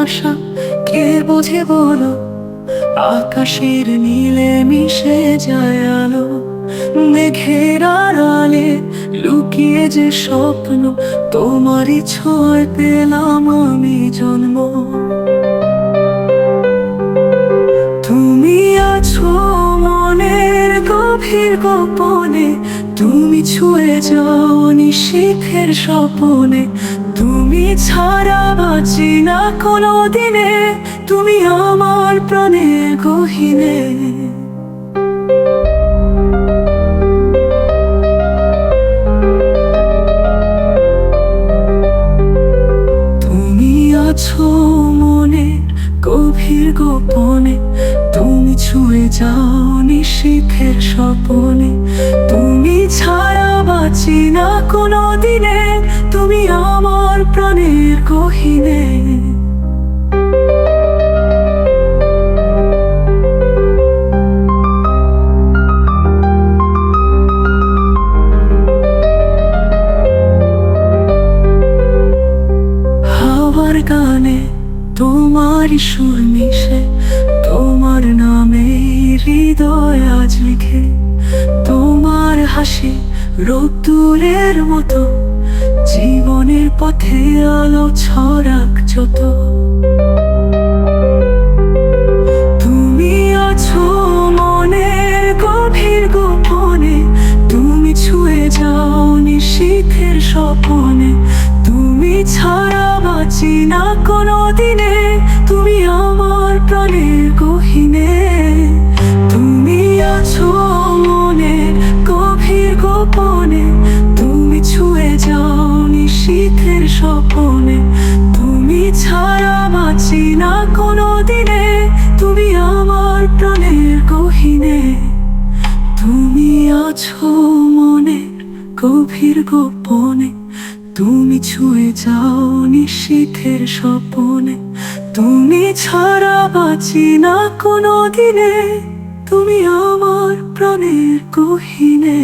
ভালোবাসা কে বোঝে বলো? আকাশের নীলে মিশে যায় আলো, মেঘের আড়ালে লুকিয়ে যে স্বপ্ন, তোমারই ছোঁয়ায় পেলাম আমি জন্ম। তুমি আছো মনের গভীর গোপনে, তুমি ছুঁয়ে যাও নিশীথের স্বপনে। তুমি ছাড়া বাঁচি না কোনো দিনে, তুমি আমার প্রাণের গহীনে। তুমি আছো মনের গভীর গোপনে, তুমি ছুঁয়ে যাও নিশীথের স্বপনে। তুমি ছাড়া বাঁচি না কোনো দিনে, তুমি আমার প্রাণের গহীনে। হাওয়ার গানে তোমারই সুর মিশে, তোমার নামে হৃদয় আজ লিখে। তোমার হাসি রোদ্দুরের মতো, জীবনের পথে আলো ছড়াক যত। তুমি আছো মনের গভীর গোপনে, তুমি ছুঁয়ে যাও নিশীথের স্বপনে। তুমি ছাড়া বাঁচি না কোনো দিনে, তুমি আমার প্রাণের গহীনে। তুমি আছো মনের গভীর গোপনে, তুমি ছুঁয়ে যাও নিশীথের স্বপনে। তুমি ছাড়া বাঁচি না কোনো দিনে, তুমি আমার প্রাণের গহীনে। তুমি আছো মনের গভীর গোপনে, তুমি ছুঁয়ে যাও নিশীথের স্বপনে। তুমি ছাড়া বাঁচি না কোনো দিনে, তুমি আমার প্রাণের গহীনে।